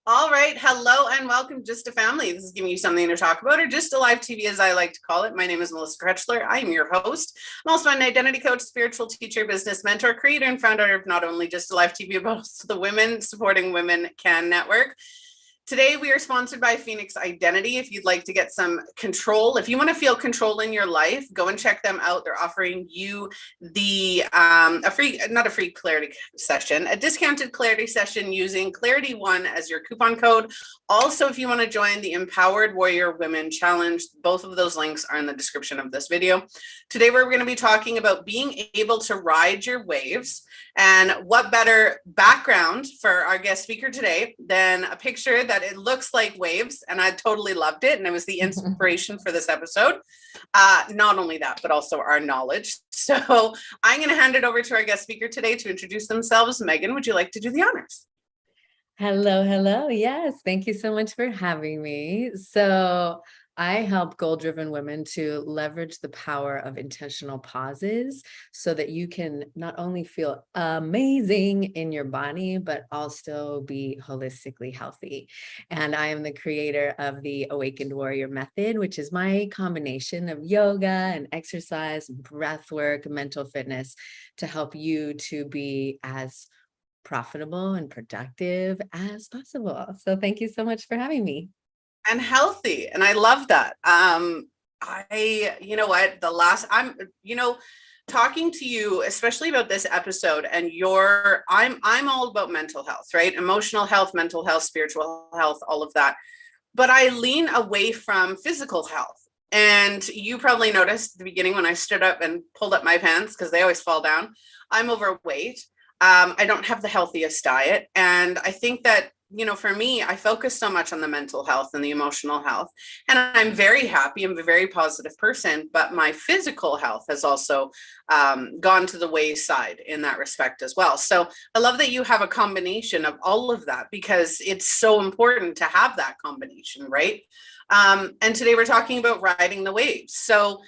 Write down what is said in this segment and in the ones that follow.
All right. Hello and welcome Just a Family. This is giving you something to talk about, or Just a Live TV, as I like to call it. My name is Melissa Krechler. I am your host. I'm also an identity coach, spiritual teacher, business mentor, creator, and founder of not only Just a Live TV, but also the Women Supporting Women Can Network. Today, we are sponsored by Phoenix Identity. If you'd like to get some control, if you want to feel control in your life, go and check them out. They're offering you not a free clarity session, a discounted clarity session using Clarity1 as your coupon code. Also, if you want to join the Empowered Warrior Women Challenge, both of those links are in the description of this video. Today, we're going to be talking about being able to ride your waves. And what better background for our guest speaker today than a picture that it looks like waves, and I totally loved it, and it was the inspiration for this episode. Not only that, but also our knowledge. So I'm going to hand it over to our guest speaker today to introduce themselves. Megan, would you like to do the honors? Hello. Yes, thank you so much for having me. So I help goal-driven women to leverage the power of intentional pauses so that you can not only feel amazing in your body, but also be holistically healthy. And I am the creator of the Awakened Warrior Method, which is my combination of yoga and exercise, breath work, mental fitness to help you to be as profitable and productive as possible. So thank you so much for having me. And healthy. And I love that. Talking to you, especially about this episode, and I'm all about mental health, right? Emotional health, mental health, spiritual health, all of that. But I lean away from physical health. And you probably noticed at the beginning when I stood up and pulled up my pants, because they always fall down, I'm overweight. I don't have the healthiest diet. And I think that, for me, I focus so much on the mental health and the emotional health. And I'm very happy. I'm a very positive person, but my physical health has also gone to the wayside in that respect as well. So I love that you have a combination of all of that, because it's so important to have that combination, right? And today we're talking about riding the waves. So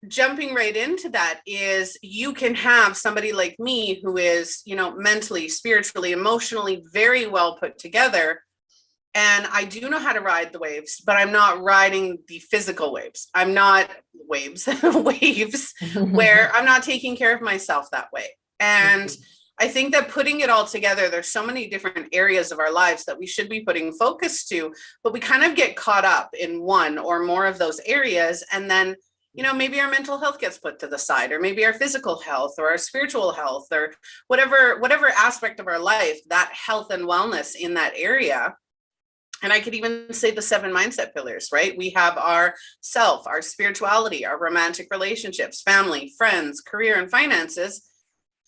jumping right into that is, you can have somebody like me who is, mentally, spiritually, emotionally very well put together. And I do know how to ride the waves, but I'm not riding the physical waves. I'm not waves where I'm not taking care of myself that way. And I think that putting it all together, there's so many different areas of our lives that we should be putting focus to, but we kind of get caught up in one or more of those areas. And then maybe our mental health gets put to the side, or maybe our physical health or our spiritual health, or whatever aspect of our life, that health and wellness in that area. And I could even say the 7 mindset pillars, right? We have our self, our spirituality, our romantic relationships, family, friends, career, and finances.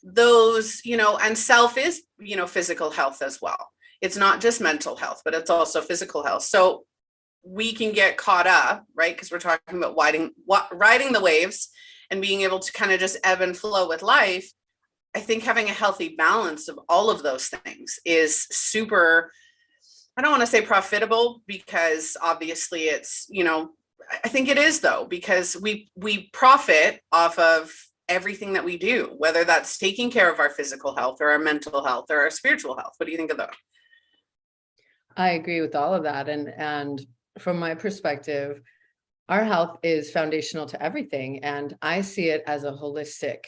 Those, and self is, physical health as well. It's not just mental health, but it's also physical health. So we can get caught up, right? Because we're talking about riding the waves and being able to kind of just ebb and flow with life. I think having a healthy balance of all of those things is super, I don't want to say profitable, because obviously it's, I think it is though, because we profit off of everything that we do, whether that's taking care of our physical health or our mental health or our spiritual health. What do you think of that? I agree with all of that. And from my perspective, our health is foundational to everything. And I see it as a holistic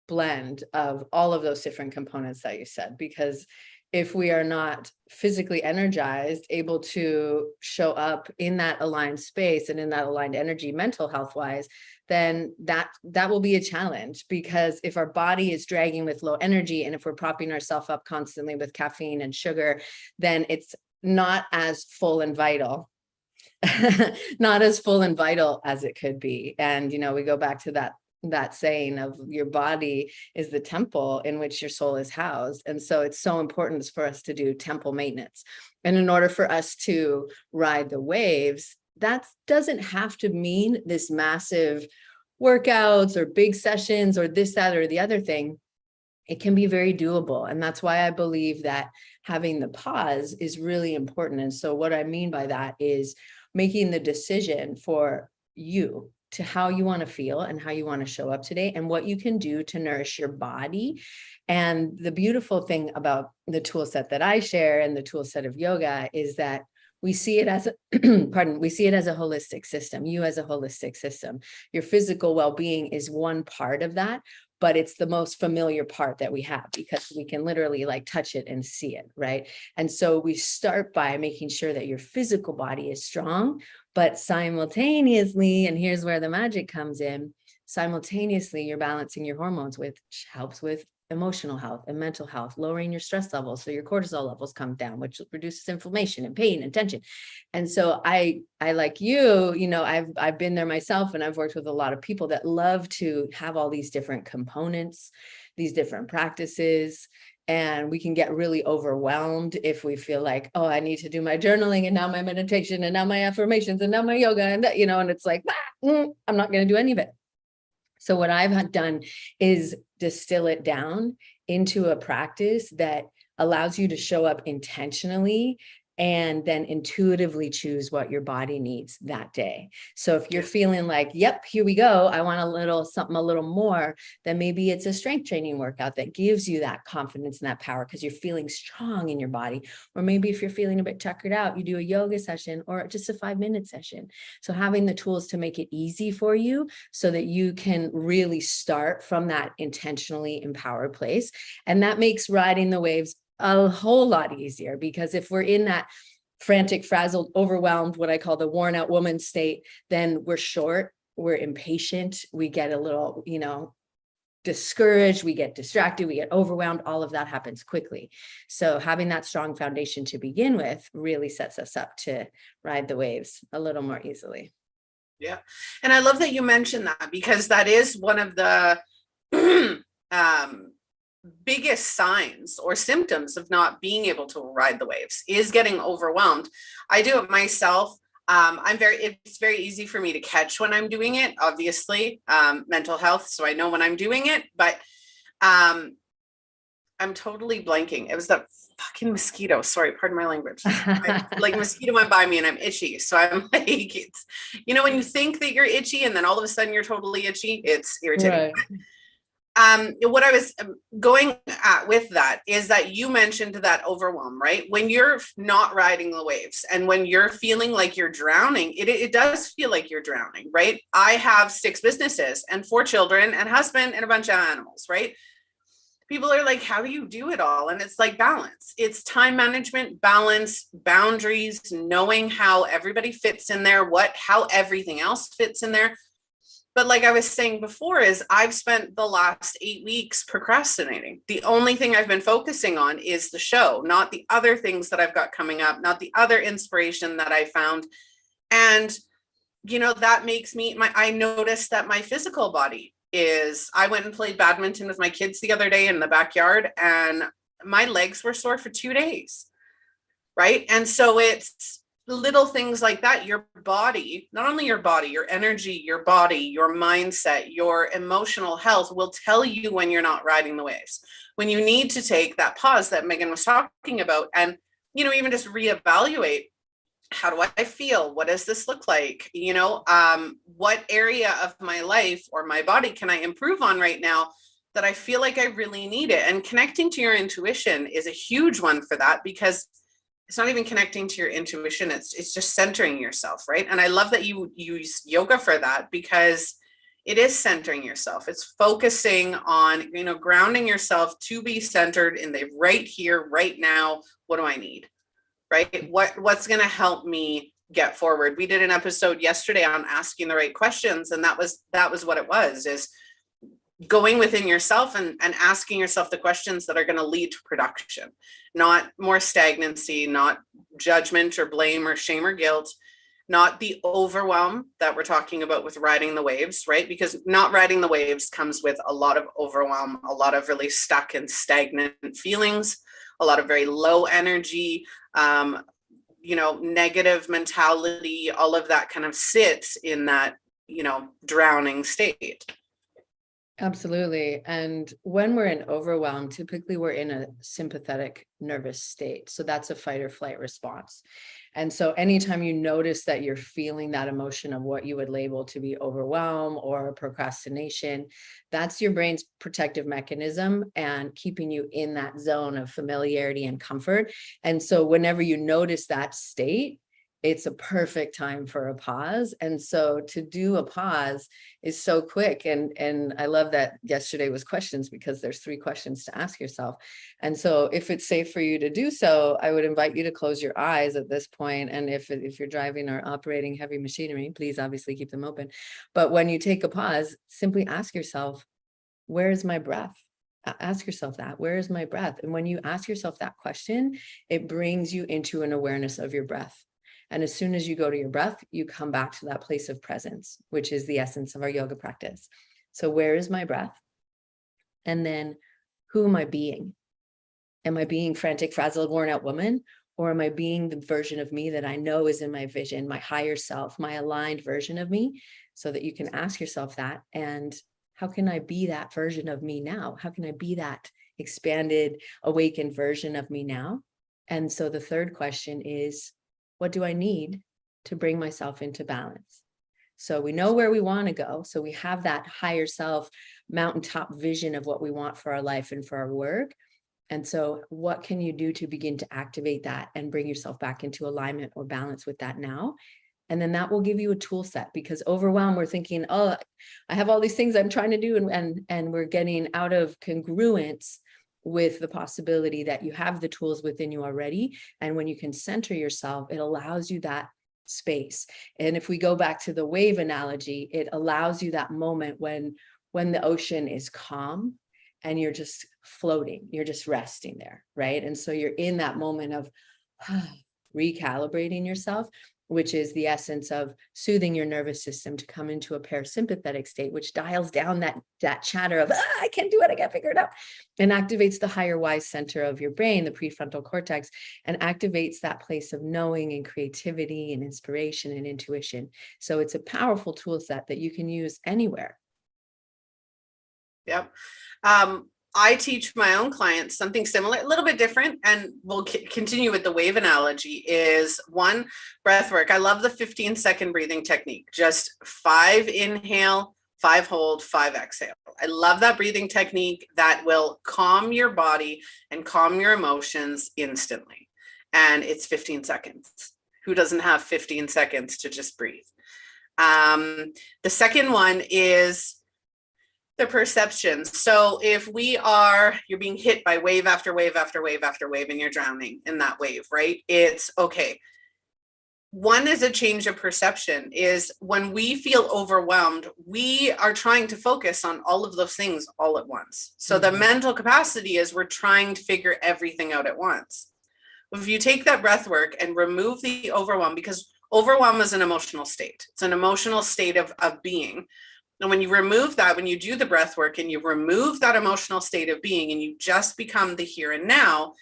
blend of all of those different components that you said, because if we are not physically energized, able to show up in that aligned space and in that aligned energy, mental health wise, then that will be a challenge. Because if our body is dragging with low energy, and if we're propping ourselves up constantly with caffeine and sugar, then it's not as full and vital. Not as full and vital as it could be. And, we go back to that saying of your body is the temple in which your soul is housed. And so it's so important for us to do temple maintenance. And in order for us to ride the waves, that doesn't have to mean this massive workouts or big sessions or this, that, or the other thing. It can be very doable. And that's why I believe that having the pause is really important. And so what I mean by that is making the decision for you to how you want to feel and how you want to show up today and what you can do to nourish your body. And the beautiful thing about the tool set that I share and the tool set of yoga is that we see it as we see it as a holistic system, you as a holistic system. Your physical well-being is one part of that, but it's the most familiar part that we have because we can literally like touch it and see it, right? And so we start by making sure that your physical body is strong, but simultaneously, and here's where the magic comes in, simultaneously you're balancing your hormones, which helps with emotional health and mental health, lowering your stress levels so your cortisol levels come down, which reduces inflammation and pain and tension. And so I like you, I've been there myself, and I've worked with a lot of people that love to have all these different components, these different practices. And we can get really overwhelmed if we feel like, oh, I need to do my journaling and now my meditation and now my affirmations and now my yoga and and it's like, I'm not going to do any of it. So what I've done is distill it down into a practice that allows you to show up intentionally and then intuitively choose what your body needs that day. So if you're feeling like, yep, here we go, I want something a little more, then maybe it's a strength training workout that gives you that confidence and that power because you're feeling strong in your body. Or maybe if you're feeling a bit tuckered out, you do a yoga session or just a 5-minute session. So having the tools to make it easy for you so that you can really start from that intentionally empowered place. And that makes riding the waves a whole lot easier, because if we're in that frantic, frazzled, overwhelmed, what I call the worn out woman state, then we're short, we're impatient, we get a little, discouraged, we get distracted, we get overwhelmed. All of that happens quickly. So having that strong foundation to begin with really sets us up to ride the waves a little more easily. Yeah. And I love that you mentioned that, because that is one of the biggest signs or symptoms of not being able to ride the waves is getting overwhelmed. I do it myself. It's very easy for me to catch when I'm doing it, obviously, mental health. So I know when I'm doing it, but I'm totally blanking. It was that fucking mosquito. Sorry, pardon my language. Mosquito went by me and I'm itchy. So I'm like, it's, when you think that you're itchy and then all of a sudden you're totally itchy, it's irritating. Right. What I was going at with that is that you mentioned that overwhelm, right? When you're not riding the waves and when you're feeling like you're drowning, it does feel like you're drowning, right? I have 6 businesses and 4 children and husband and a bunch of animals, right? People are like, how do you do it all? And it's like balance. It's time management, balance, boundaries, knowing how everybody fits in there, how everything else fits in there. But like I was saying before, is I've spent the last 8 weeks procrastinating. The only thing I've been focusing on is the show, not the other things that I've got coming up, not the other inspiration that I found. And, that makes I noticed that my physical body I went and played badminton with my kids the other day in the backyard and my legs were sore for 2 days. Right. And so it's little things like that. Your body, not only your body, your energy, your body, your mindset, your emotional health will tell you when you're not riding the waves, when you need to take that pause that Megan was talking about and, even just reevaluate, how do I feel? What does this look like? What area of my life or my body can I improve on right now that I feel like I really need it? And connecting to your intuition is a huge one for that, because it's not even connecting to your intuition. It's just centering yourself, right? And I love that you use yoga for that, because it is centering yourself. It's focusing on, grounding yourself to be centered in the right here, right now. What do I need? Right? What's going to help me get forward? We did an episode yesterday on asking the right questions. And that was what it was, is going within yourself and asking yourself the questions that are going to lead to production, not more stagnancy, not judgment or blame or shame or guilt, not the overwhelm that we're talking about with riding the waves, right? Because not riding the waves comes with a lot of overwhelm, a lot of really stuck and stagnant feelings, a lot of very low energy, negative mentality, all of that kind of sits in that, drowning state. Absolutely. And when we're in overwhelm, typically we're in a sympathetic nervous state. So that's a fight or flight response. And so anytime you notice that you're feeling that emotion of what you would label to be overwhelm or procrastination, that's your brain's protective mechanism and keeping you in that zone of familiarity and comfort. And so whenever you notice that state, it's a perfect time for a pause. And so to do a pause is so quick. And I love that yesterday was questions, because there's 3 questions to ask yourself. And so if it's safe for you to do so, I would invite you to close your eyes at this point. And if you're driving or operating heavy machinery, please obviously keep them open. But when you take a pause, simply ask yourself, where is my breath? Ask yourself that, where is my breath? And when you ask yourself that question, it brings you into an awareness of your breath. And as soon as you go to your breath, you come back to that place of presence, which is the essence of our yoga practice. So where is my breath? And then who am I being? Am I being frantic, frazzled, worn out woman? Or am I being the version of me that I know is in my vision, my higher self, my aligned version of me? So that you can ask yourself that. And how can I be that version of me now? How can I be that expanded, awakened version of me now? And so the third question is, what do I need to bring myself into balance? So we know where we want to go. So we have that higher self, mountaintop vision of what we want for our life and for our work. And so what can you do to begin to activate that and bring yourself back into alignment or balance with that now? And then that will give you a tool set, because overwhelm, we're thinking, oh, I have all these things I'm trying to do. And we're getting out of congruence with the possibility that you have the tools within you already. And when you can center yourself, it allows you that space. And if we go back to the wave analogy, it allows you that moment when the ocean is calm and you're just floating, you're just resting there, right? And so you're in that moment of recalibrating yourself, which is the essence of soothing your nervous system to come into a parasympathetic state, which dials down that chatter of, I can't do it, I can't figure it out, and activates the higher wise center of your brain, the prefrontal cortex, and activates that place of knowing and creativity and inspiration and intuition. So it's a powerful tool set that you can use anywhere. Yep. I teach my own clients something similar, a little bit different, and we'll continue with the wave analogy, is one, breath work. I love the 15-second breathing technique. Just 5 inhale, 5 hold, 5 exhale. I love that breathing technique that will calm your body and calm your emotions instantly. And it's 15 seconds. Who doesn't have 15 seconds to just breathe? The second one is the perception. So if you're being hit by wave after wave after wave after wave, and you're drowning in that wave, right? It's okay. One is a change of perception. Is when we feel overwhelmed, we are trying to focus on all of those things all at once. So the mental capacity is we're trying to figure everything out at once. If you take that breath work and remove the overwhelm, because overwhelm is an emotional state. It's an emotional state of being. And when you remove that, when you do the breath work and you remove that emotional state of being and you just become the here and now,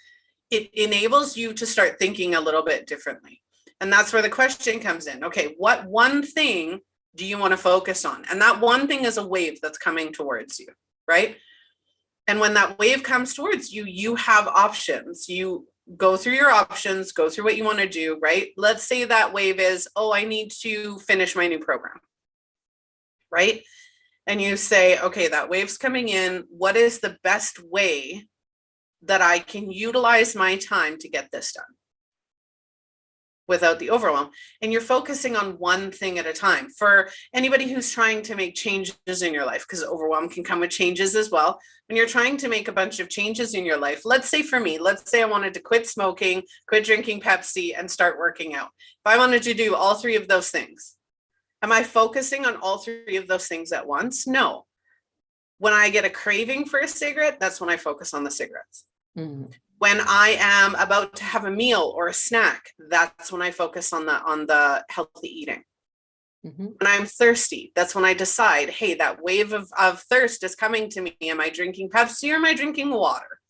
it enables you to start thinking a little bit differently. And that's where the question comes in. Okay, what one thing do you want to focus on? And that one thing is a wave that's coming towards you, right? And when that wave comes towards you, you have options. You go through your options, go through what you want to do, right? Let's say that wave is, oh, I need to finish my new program. Right? And you say, okay, that wave's coming in. What is the best way that I can utilize my time to get this done without the overwhelm? And you're focusing on one thing at a time. For anybody who's trying to make changes in your life, because overwhelm can come with changes as well. When you're trying to make a bunch of changes in your life, let's say for me, let's say I wanted to quit smoking, quit drinking Pepsi, and start working out. If I wanted to do all 3 of those things, am I focusing on all 3 of those things at once? No. When I get a craving for a cigarette, that's when I focus on the cigarettes. Mm-hmm. When I am about to have a meal or a snack, that's when I focus on the healthy eating. Mm-hmm. When I'm thirsty, that's when I decide, hey, that wave of thirst is coming to me. Am I drinking Pepsi or am I drinking water?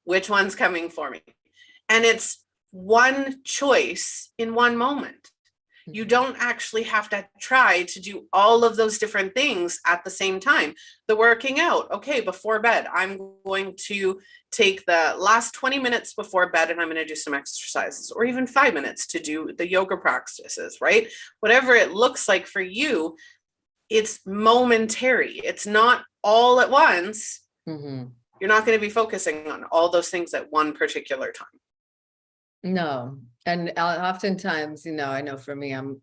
Which one's coming for me? And it's one choice in one moment. You don't actually have to try to do all of those different things at the same time. The working out, okay, before bed, I'm going to take the last 20 minutes before bed and I'm going to do some exercises, or even 5 minutes to do the yoga practices, right? Whatever it looks like for you, it's momentary. It's not all at once. Mm-hmm. You're not going to be focusing on all those things at one particular time. No. And oftentimes, I know for me, I'm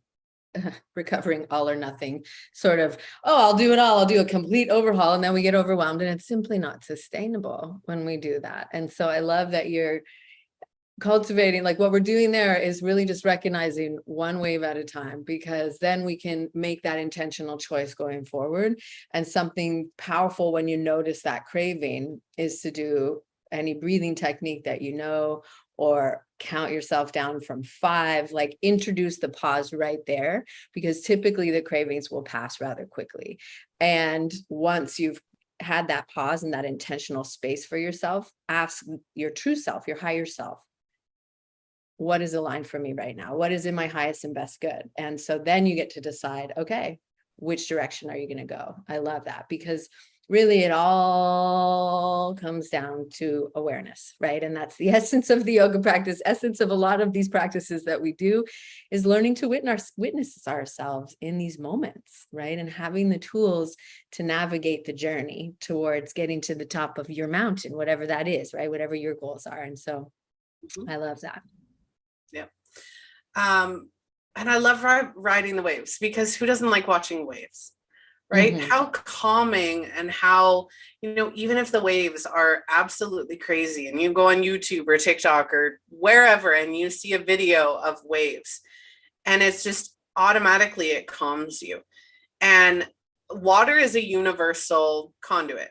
recovering all or nothing sort of, I'll do it all. I'll do a complete overhaul. And then we get overwhelmed, and it's simply not sustainable when we do that. And so I love that you're cultivating, like what we're doing there is really just recognizing one wave at a time, because then we can make that intentional choice going forward. And something powerful when you notice that craving is to do any breathing technique that or count yourself down from 5, like introduce the pause right there, because typically the cravings will pass rather quickly. And once you've had that pause and that intentional space for yourself, ask your true self, your higher self, what is aligned for me right now? What is in my highest and best good? And so then you get to decide, okay, which direction are you going to go? I love that, because really it all comes down to awareness, right? And that's the essence of the yoga practice, essence of a lot of these practices that we do, is learning to witness ourselves in these moments, right? And having the tools to navigate the journey towards getting to the top of your mountain, whatever that is, right? Whatever your goals are. And so I love that. Yeah. And I love riding the waves, because who doesn't like watching waves? Right? Mm-hmm. How calming, and how, even if the waves are absolutely crazy and you go on YouTube or TikTok or wherever and you see a video of waves, and it's just automatically, it calms you. And water is a universal conduit,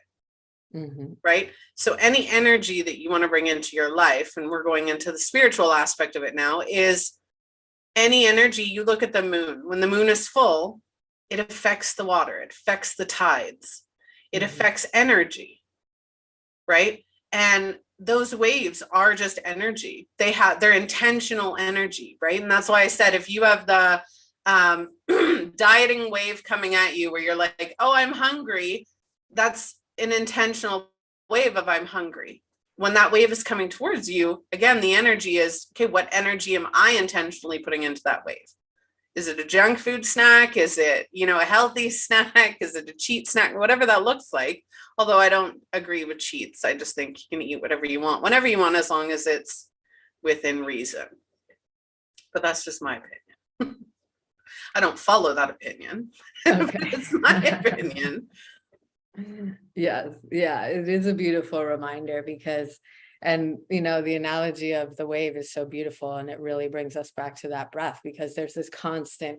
right? So any energy that you want to bring into your life, and we're going into the spiritual aspect of it now, is any energy. You look at the moon. When the moon is full, it affects the water, it affects the tides, it affects energy, right? And those waves are just energy. They're intentional energy, right? And that's why I said, if you have the dieting wave coming at you where you're like, oh, I'm hungry, that's an intentional wave of I'm hungry. When that wave is coming towards you, again, the energy is, okay, what energy am I intentionally putting into that wave? Is it a junk food snack? Is it, a healthy snack? Is it a cheat snack? Whatever that looks like. Although I don't agree with cheats. I just think you can eat whatever you want, whenever you want, as long as it's within reason. But that's just my opinion. I don't follow that opinion. Okay. It's my opinion. Yes. Yeah. It is a beautiful reminder, because the analogy of the wave is so beautiful, and it really brings us back to that breath, because there's this constant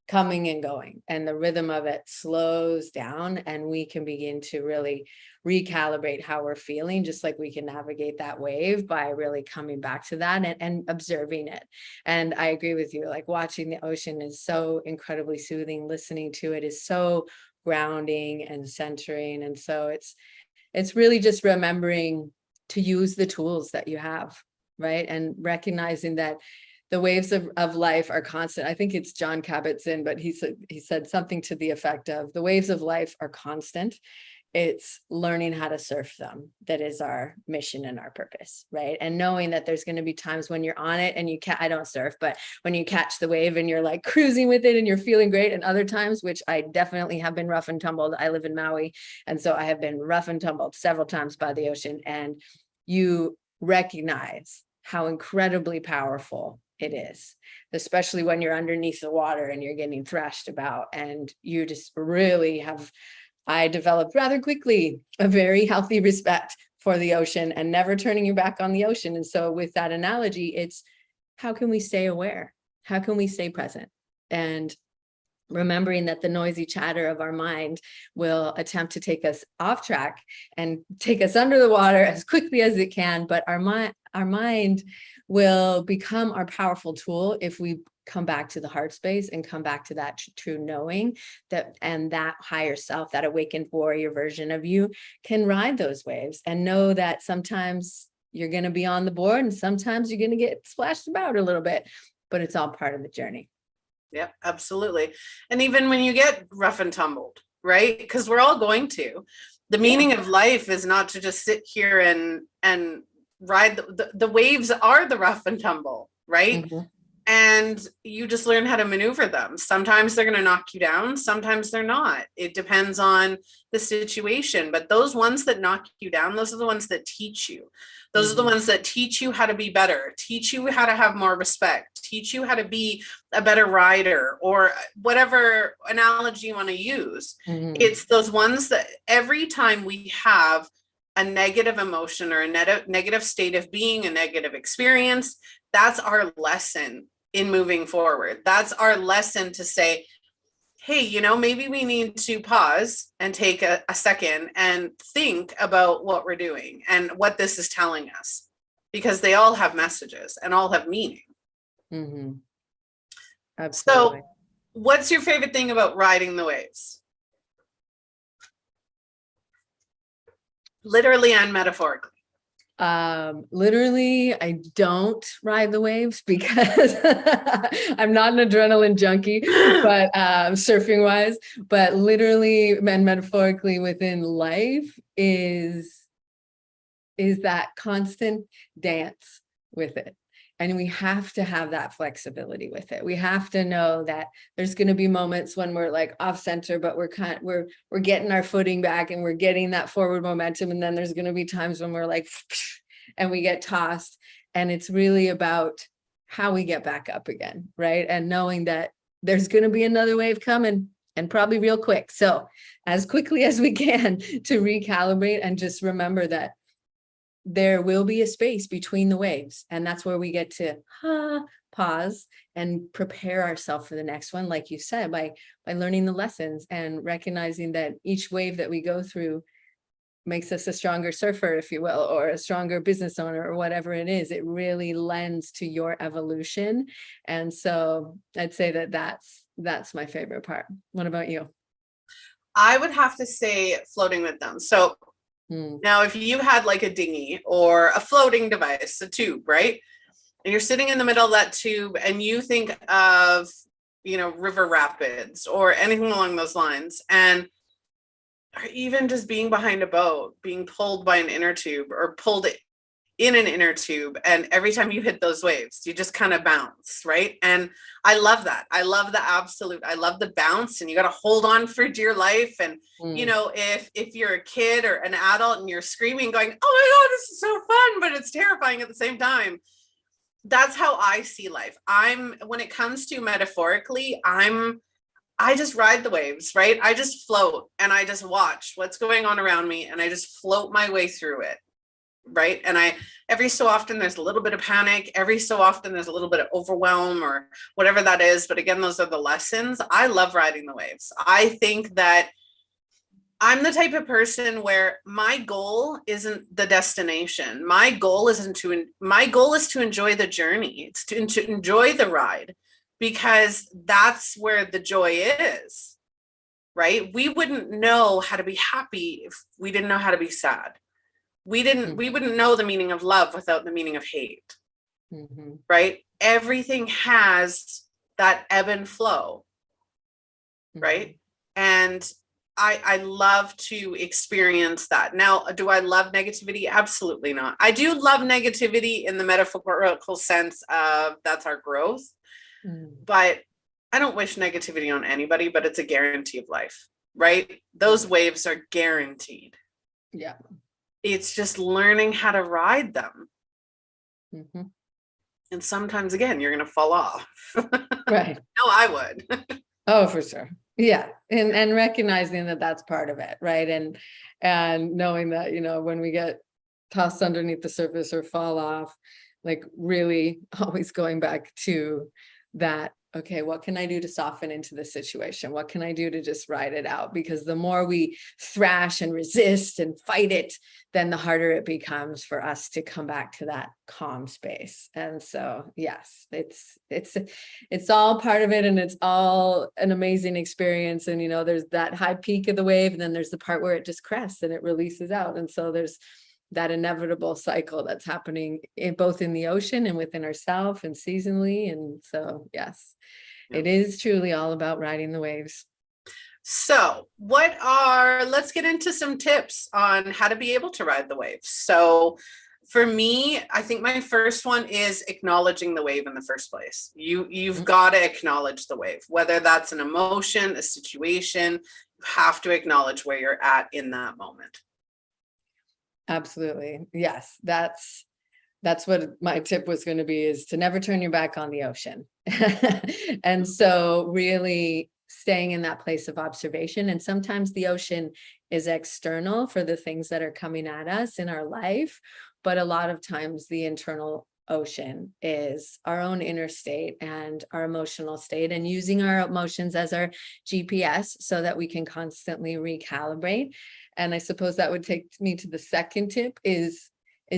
coming and going, and the rhythm of it slows down, and we can begin to really recalibrate how we're feeling, just like we can navigate that wave by really coming back to that and observing it. And I agree with you, like watching the ocean is so incredibly soothing. Listening to it is so grounding and centering. And so it's really just remembering to use the tools that you have, right? And recognizing that the waves of life are constant. I think it's John Kabat-Zinn, but he said something to the effect of, the waves of life are constant. It's learning how to surf them that is our mission and our purpose, right? And knowing that there's going to be times when you're on it and I don't surf, but when you catch the wave and you're like cruising with it and you're feeling great, and other times, which I definitely have been rough and tumbled. I live in Maui, and so I have been rough and tumbled several times by the ocean, and you recognize how incredibly powerful it is, especially when you're underneath the water and you're getting thrashed about, and you just really I developed rather quickly a very healthy respect for the ocean and never turning your back on the ocean. And so with that analogy, it's how can we stay aware? How can we stay present? And remembering that the noisy chatter of our mind will attempt to take us off track and take us under the water as quickly as it can. But our mind will become our powerful tool if we come back to the heart space and come back to that true knowing that, and that higher self, that awakened warrior version of you can ride those waves and know that sometimes you're going to be on the board and sometimes you're going to get splashed about a little bit, but it's all part of the journey. Yep, absolutely. And even when you get rough and tumbled, right? Because we're all going to. The meaning of life is not to just sit here and ride the waves are the rough and tumble, right? Mhm. And you just learn how to maneuver them. Sometimes they're going to knock you down, sometimes they're not. It depends on the situation, but those ones that knock you down, those are the ones that teach you. Those are the ones that teach you how to be better, teach you how to have more respect, teach you how to be a better rider, or whatever analogy you want to use. It's those ones that every time we have a negative emotion or a negative state of being, a negative experience, that's our lesson in moving forward. That's our lesson to say, hey, maybe we need to pause and take a second and think about what we're doing and what this is telling us, because they all have messages and all have meaning. Mm-hmm. Absolutely. So what's your favorite thing about riding the waves? Literally and metaphorically. Literally, I don't ride the waves because I'm not an adrenaline junkie, but surfing wise, but literally and metaphorically within life is that constant dance with it. And we have to have that flexibility with it. We have to know that there's going to be moments when we're like off center, but we're getting our footing back and we're getting that forward momentum. And then there's going to be times when we're like, and we get tossed. And it's really about how we get back up again, right? And knowing that there's going to be another wave coming, and probably real quick. So as quickly as we can to recalibrate and just remember that there will be a space between the waves, and that's where we get to pause and prepare ourselves for the next one, like you said, by learning the lessons and recognizing that each wave that we go through makes us a stronger surfer, if you will, or a stronger business owner, or whatever it is. It really lends to your evolution. And so I'd say that that's my favorite part. What about you? I would have to say floating with them. So now, if you had like a dinghy or a floating device, a tube, right? And you're sitting in the middle of that tube and you think of, river rapids or anything along those lines, and or even just being behind a boat, being pulled by an inner tube or pulled in an inner tube, and every time you hit those waves, you just kind of bounce, right? And I love that. I love the bounce, and you got to hold on for dear life. And if you're a kid or an adult and you're screaming going, oh my god, this is so fun, but it's terrifying at the same time. That's how I see life. When it comes to metaphorically, I just ride the waves, right? I just float and I just watch what's going on around me and I just float my way through it. Right. And every so often there's a little bit of panic. Every so often there's a little bit of overwhelm or whatever that is. But again, those are the lessons. I love riding the waves. I think that I'm the type of person where my goal isn't the destination. My goal is to enjoy the journey. It's to enjoy the ride, because that's where the joy is. Right. We wouldn't know how to be happy if we didn't know how to be sad. We wouldn't know the meaning of love without the meaning of hate. Right? Everything has that ebb and flow. Right? And I love to experience that. Now, do I love negativity? Absolutely not. I do love negativity in the metaphorical sense of that's our growth. But I don't wish negativity on anybody, but it's a guarantee of life, right? Those waves are guaranteed. Yeah. It's just learning how to ride them. And sometimes, again, you're going to fall off. Right. No, I would. Oh, for sure. Yeah. And recognizing that that's part of it. Right. And knowing that, when we get tossed underneath the surface or fall off, like really always going back to that, okay, what can I do to soften into the situation? What can I do to just ride it out? Because the more we thrash and resist and fight it, then the harder it becomes for us to come back to that calm space. And so, yes, it's all part of it, and it's all an amazing experience. And, there's that high peak of the wave, and then there's the part where it just crests and it releases out. And so there's that inevitable cycle that's happening both in the ocean and within ourselves and seasonally. And so, yes, it is truly all about riding the waves. So let's get into some tips on how to be able to ride the waves. So for me, I think my first one is acknowledging the wave in the first place. You've got to acknowledge the wave, whether that's an emotion, a situation, you have to acknowledge where you're at in that moment. Absolutely. Yes. That's what my tip was going to be, is to never turn your back on the ocean. And so really staying in that place of observation. And sometimes the ocean is external for the things that are coming at us in our life. But a lot of times the internal ocean is our own inner state and our emotional state, and using our emotions as our GPS so that we can constantly recalibrate. And I suppose that would take me to the second tip is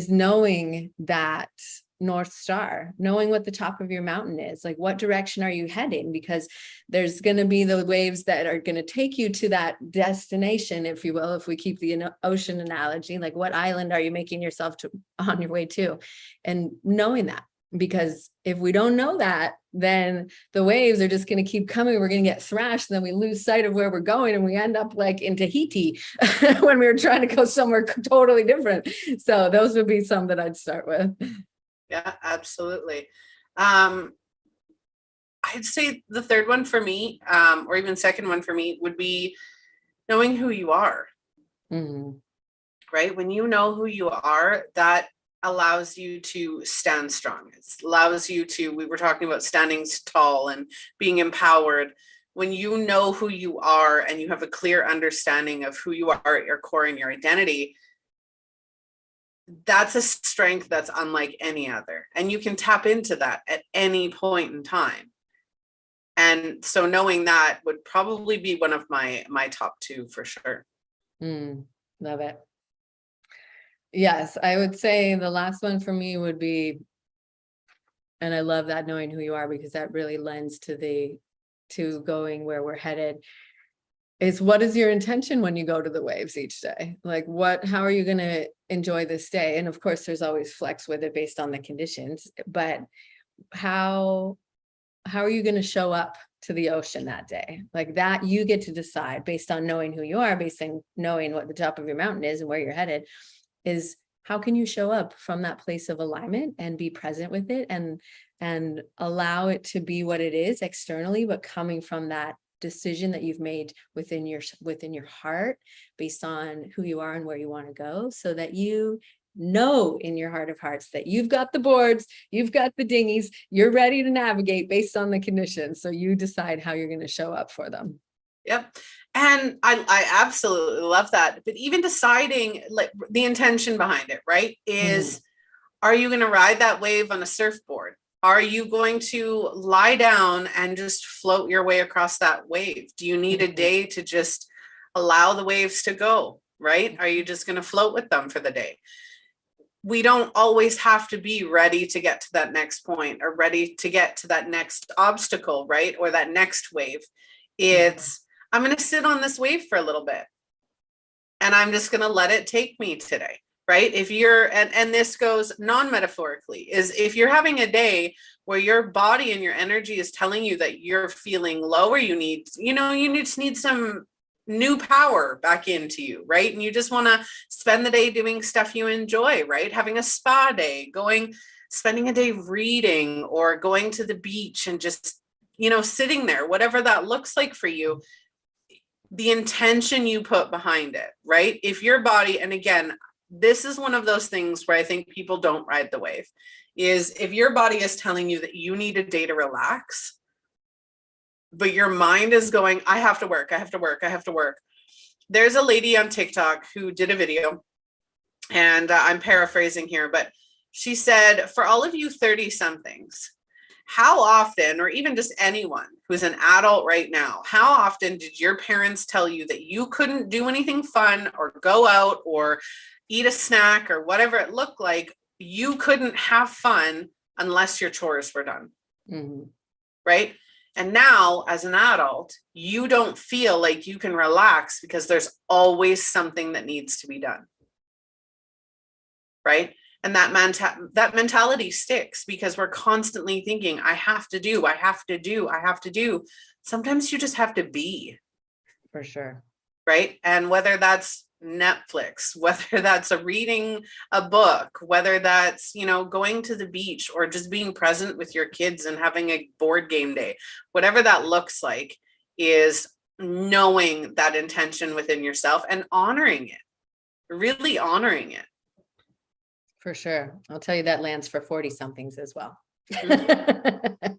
knowing that North Star, knowing what the top of your mountain is, like what direction are you heading? Because there's going to be the waves that are going to take you to that destination, if you will, if we keep the ocean analogy, like what island are you making yourself on your way to? And knowing that, because if we don't know that, then the waves are just going to keep coming. We're going to get thrashed, and then we lose sight of where we're going, and we end up like in Tahiti when we were trying to go somewhere totally different. So those would be some that I'd start with. Yeah, absolutely. I'd say the third one for me, or even second one for me, would be knowing who you are. Mm-hmm. Right? When you know who you are, that allows you to stand strong. It allows you to, we were talking about standing tall and being empowered. When you know who you are and you have a clear understanding of who you are at your core and your identity, that's a strength that's unlike any other. And you can tap into that at any point in time. And so knowing that would probably be one of my top two for sure. Love it. Yes, I would say the last one for me would be, and I love that, knowing who you are, because that really lends to going where we're headed, is what is your intention when you go to the waves each day? Like how are you going to enjoy this day? And of course, there's always flex with it based on the conditions, but how are you going to show up to the ocean that day? Like that, you get to decide based on knowing who you are, based on knowing what the top of your mountain is and where you're headed, is how can you show up from that place of alignment and be present with it and allow it to be what it is externally, but coming from that decision that you've made within your heart based on who you are and where you want to go, so that you know in your heart of hearts that you've got the boards, you've got the dinghies, you're ready to navigate based on the conditions. So you decide how you're going to show up for them. Yep. And I absolutely love that. But even deciding like the intention behind it, right? Is are you going to ride that wave on a surfboard? Are you going to lie down and just float your way across that wave? Do you need a day to just allow the waves to go, right? Are you just going to float with them for the day? We don't always have to be ready to get to that next point or ready to get to that next obstacle, right? Or that next wave. It's, I'm going to sit on this wave for a little bit and I'm just going to let it take me today, right? If you're, and this goes non-metaphorically, is if you're having a day where your body and your energy is telling you that you're feeling low, or you just need some new power back into you, right? And you just want to spend the day doing stuff you enjoy, right? Having a spa day, spending a day reading, or going to the beach and just, sitting there, whatever that looks like for you, the intention you put behind it, right? If your body, and again, this is one of those things where I think people don't ride the wave, is if your body is telling you that you need a day to relax, but your mind is going, I have to work, I have to work, I have to work. There's a lady on TikTok who did a video, and I'm paraphrasing here, but she said, for all of you 30 somethings, how often, or even just anyone who's an adult right now, how often did your parents tell you that you couldn't do anything fun or go out or eat a snack or whatever it looked like? You couldn't have fun unless your chores were done. Right? And now as an adult, you don't feel like you can relax because there's always something that needs to be done. right? And that mentality sticks because we're constantly thinking, I have to do, I have to do, I have to do. Sometimes you just have to be. For sure. Right? And whether that's Netflix, whether that's reading a book, whether that's, going to the beach or just being present with your kids and having a board game day, whatever that looks like, is knowing that intention within yourself and honoring it, really honoring it. For sure. I'll tell you that lands for 40 somethings as well. I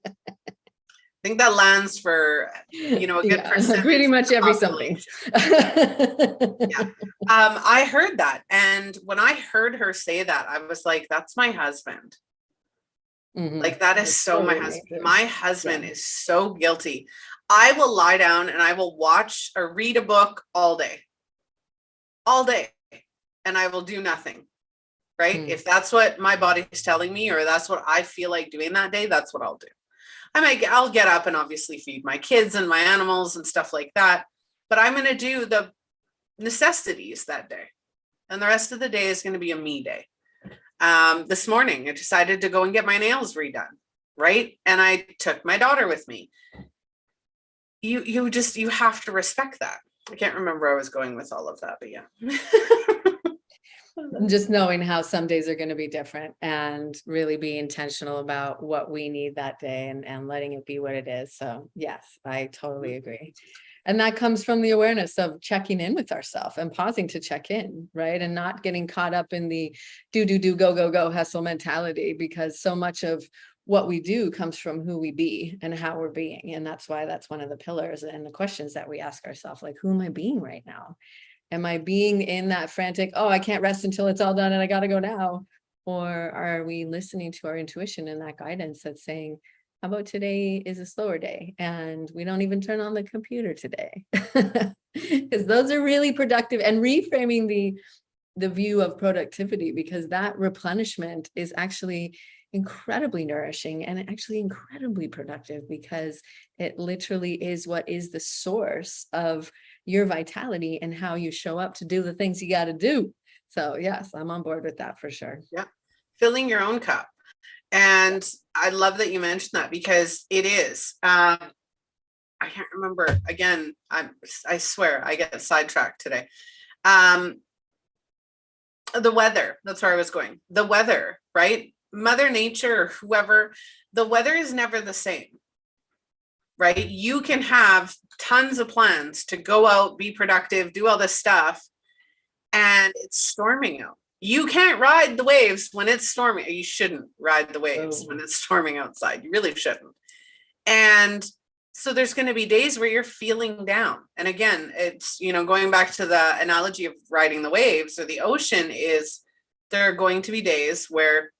think that lands for, a good percentage. Pretty much every something. Yeah. I heard that. And when I heard her say that, I was like, that's my husband. Mm-hmm. Like, that is so my husband. My husband is so guilty. I will lie down and I will watch or read a book all day, and I will do nothing. Right. If that's what my body is telling me, or that's what I feel like doing that day, that's what I'll do. I'll get up and obviously feed my kids and my animals and stuff like that. But I'm going to do the necessities that day. And the rest of the day is going to be a me day. This morning, I decided to go and get my nails redone. Right. And I took my daughter with me. You have to respect that. I can't remember where I was going with all of that, but yeah. Just knowing how some days are going to be different and really be intentional about what we need that day and letting it be what it is. So yes, I totally agree. And that comes from the awareness of checking in with ourselves and pausing to check in, right? And not getting caught up in the do, go, hustle mentality, because so much of what we do comes from who we be and how we're being. And that's why that's one of the pillars and the questions that we ask ourselves, like, who am I being right now? Am I being in that frantic, oh, I can't rest until it's all done and I got to go now? Or are we listening to our intuition and that guidance that's saying, how about today is a slower day and we don't even turn on the computer today? Because those are really productive, and reframing the view of productivity, because that replenishment is actually incredibly nourishing and actually incredibly productive, because it literally is what is the source of your vitality and how you show up to do the things you got to do. So yes, I'm on board with that for sure. Yeah. Filling your own cup. And I love that you mentioned that, because it is, I can't remember again. I swear I get sidetracked today. The weather, that's where I was going. The weather, right? Mother Nature or whoever, the weather is never the same. Right? You can have tons of plans to go out, be productive, do all this stuff, and it's storming out. You can't ride the waves when it's storming. You shouldn't ride the waves when it's storming outside. You really shouldn't. And so there's going to be days where you're feeling down. And again, it's, going back to the analogy of riding the waves or the ocean, is there are going to be days where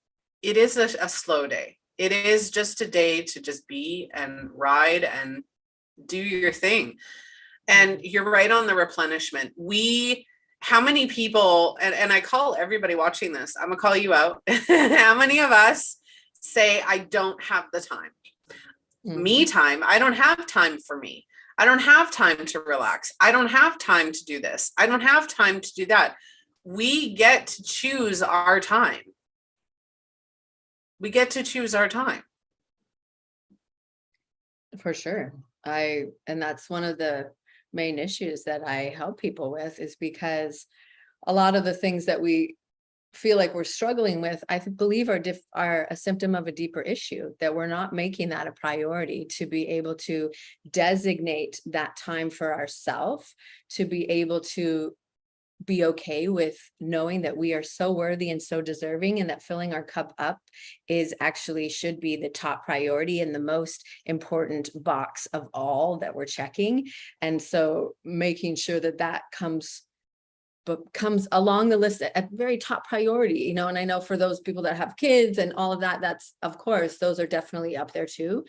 it is a slow day. It is just a day to just be and ride and do your thing. And you're right on the replenishment. How many people, and I call everybody watching this, I'm gonna call you out. How many of us say, I don't have the time? Me time. I don't have time for me. I don't have time to relax. I don't have time to do this. I don't have time to do that. We get to choose our time. We get to choose our time. For sure. And that's one of the main issues that I help people with, is because a lot of the things that we feel like we're struggling with, I believe are a symptom of a deeper issue, that we're not making that a priority to be able to designate that time for ourselves, to be able to be okay with knowing that we are so worthy and so deserving, and that filling our cup up should be the top priority and the most important box of all that we're checking. And so making sure that comes along the list at very top priority, and I know for those people that have kids and all of that, that's, of course, those are definitely up there too.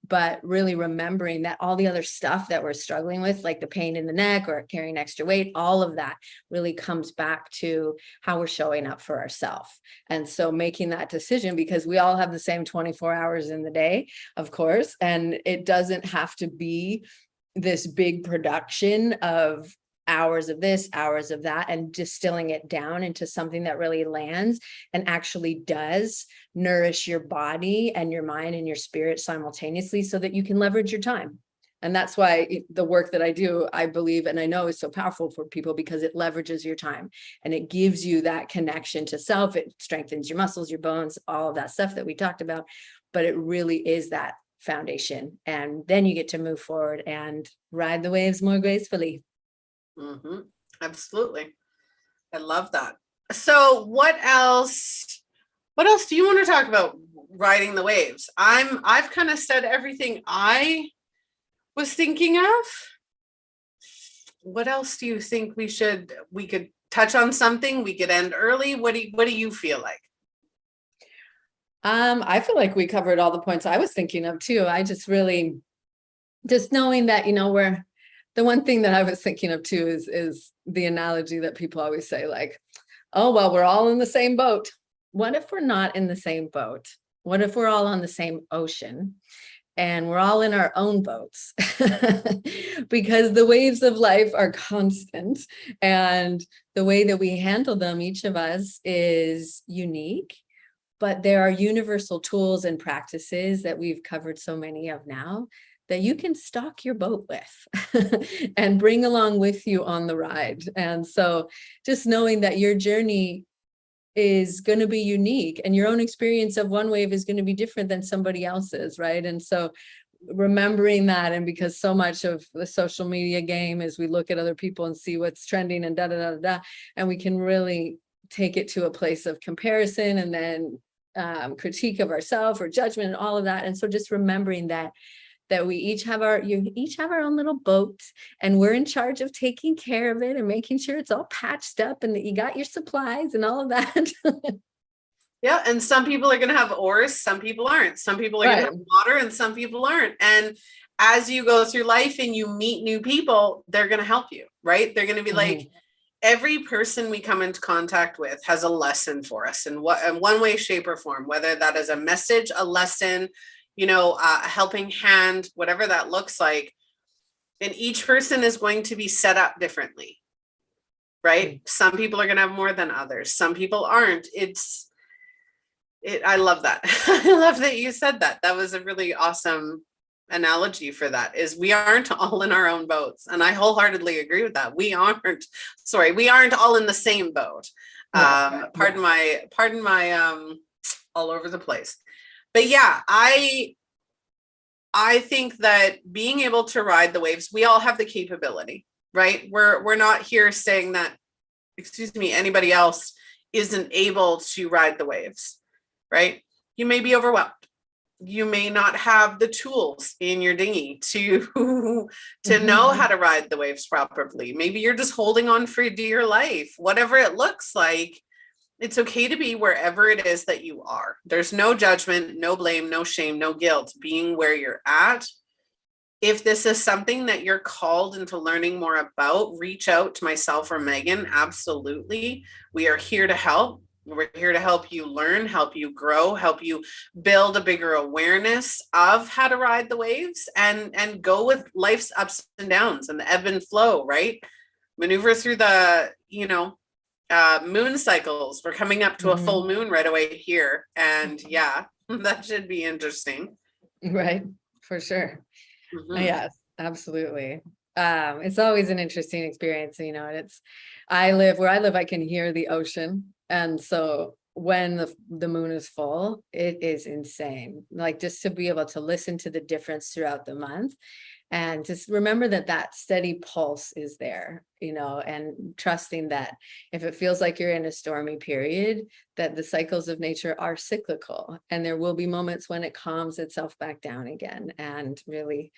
But really remembering that all the other stuff that we're struggling with, like the pain in the neck or carrying extra weight, all of that really comes back to how we're showing up for ourselves. And so making that decision, because we all have the same 24 hours in the day, of course, and it doesn't have to be this big production of hours of this, hours of that, and distilling it down into something that really lands and actually does nourish your body and your mind and your spirit simultaneously, so that you can leverage your time. And that's why the work that I do, I believe, and I know is so powerful for people, because it leverages your time and it gives you that connection to self. It strengthens your muscles, your bones, all of that stuff that we talked about. But it really is that foundation. And then you get to move forward and ride the waves more gracefully. Mm-hmm. Absolutely. I love that. So what else do you want to talk about riding the waves? I've kind of said everything I was thinking of. What else do you think we could touch on something? We could end early. What do you feel like? I feel like we covered all the points I was thinking of too. I just really, just knowing that, the one thing that I was thinking of too is the analogy that people always say, like, oh, well, we're all in the same boat. What if we're not in the same boat? What if we're all on the same ocean and we're all in our own boats? Because the waves of life are constant, and the way that we handle them, each of us, is unique. But there are universal tools and practices that we've covered so many of now that you can stock your boat with and bring along with you on the ride. And so just knowing that your journey is going to be unique and your own experience of one wave is going to be different than somebody else's, right? And so remembering that, and because so much of the social media game is we look at other people and see what's trending and and we can really take it to a place of comparison and then critique of ourselves or judgment and all of that. And so just remembering that we each have our own little boat, and we're in charge of taking care of it and making sure it's all patched up and that you got your supplies and all of that. Yeah. And some people are going to have oars. Some people aren't. Some people are going to have water and some people aren't. And as you go through life and you meet new people, they're going to help you, right? They're going to be like, every person we come into contact with has a lesson for us in one way, shape, or form, whether that is a message, a lesson, a helping hand, whatever that looks like. And each person is going to be set up differently, right? Some people are going to have more than others. Some people aren't. I love that. I love that you said that. That was a really awesome analogy for that, is we aren't all in our own boats. And I wholeheartedly agree with that. We aren't all in the same boat. Pardon my all over the place. But yeah, I think that being able to ride the waves, we all have the capability, right? We're not here saying that, anybody else isn't able to ride the waves, right? You may be overwhelmed. You may not have the tools in your dinghy to know how to ride the waves properly. Maybe you're just holding on for dear life. Whatever it looks like, it's okay to be wherever it is that you are. There's no judgment, no blame, no shame, no guilt being where you're at. If this is something that you're called into learning more about, reach out to myself or Megan. Absolutely. We are here to help. We're here to help you learn, help you grow, help you build a bigger awareness of how to ride the waves and go with life's ups and downs and the ebb and flow, right? Maneuver through the, moon cycles. We're coming up to a full moon right away here. And yeah, that should be interesting. Right. For sure. Yes, absolutely. It's always an interesting experience, and where I live, I can hear the ocean. And so when the moon is full, it is insane. Like, just to be able to listen to the difference throughout the month and just remember that steady pulse is there, and trusting that if it feels like you're in a stormy period, that the cycles of nature are cyclical and there will be moments when it calms itself back down again, and really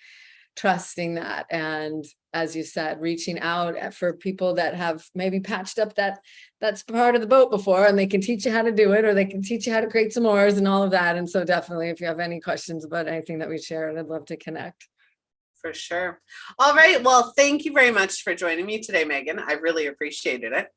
trusting that. And as you said, reaching out for people that have maybe patched up that's part of the boat before, and they can teach you how to do it, or they can teach you how to create some oars and all of that. And so definitely, if you have any questions about anything that we shared, I'd love to connect. For sure. All right. Well, thank you very much for joining me today, Megan. I really appreciated it.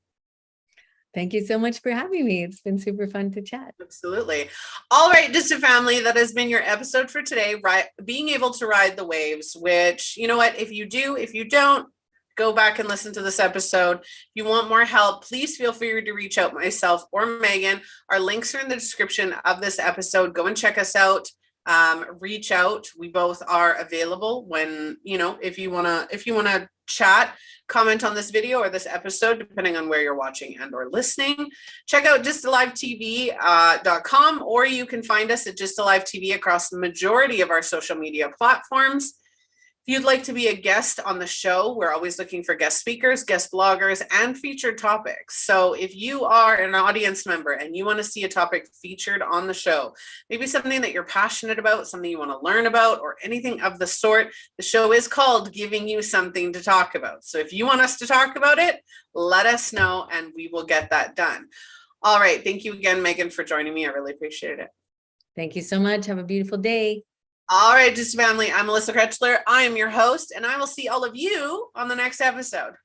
Thank you so much for having me. It's been super fun to chat. Absolutely. All right, Distant Family, that has been your episode for today, right? Being able to ride the waves, which, you know what, if you do, if you don't, go back and listen to this episode. If you want more help, please feel free to reach out myself or Megan. Our links are in the description of this episode. Go and check us out. Reach out. We both are available when, if you want to chat, comment on this video or this episode, depending on where you're watching and or listening. Check out justalivetv.com, or you can find us at Just Alive TV across the majority of our social media platforms. If you'd like to be a guest on the show, we're always looking for guest speakers, guest bloggers, and featured topics. So if you are an audience member and you want to see a topic featured on the show, maybe something that you're passionate about, something you want to learn about, or anything of the sort, the show is called Giving You Something to Talk About. So if you want us to talk about it, let us know and we will get that done. All right. Thank you again, Megan, for joining me. I really appreciate it. Thank you so much. Have a beautiful day. All right, Just Family. I'm Melissa Krechler. I am your host, and I will see all of you on the next episode.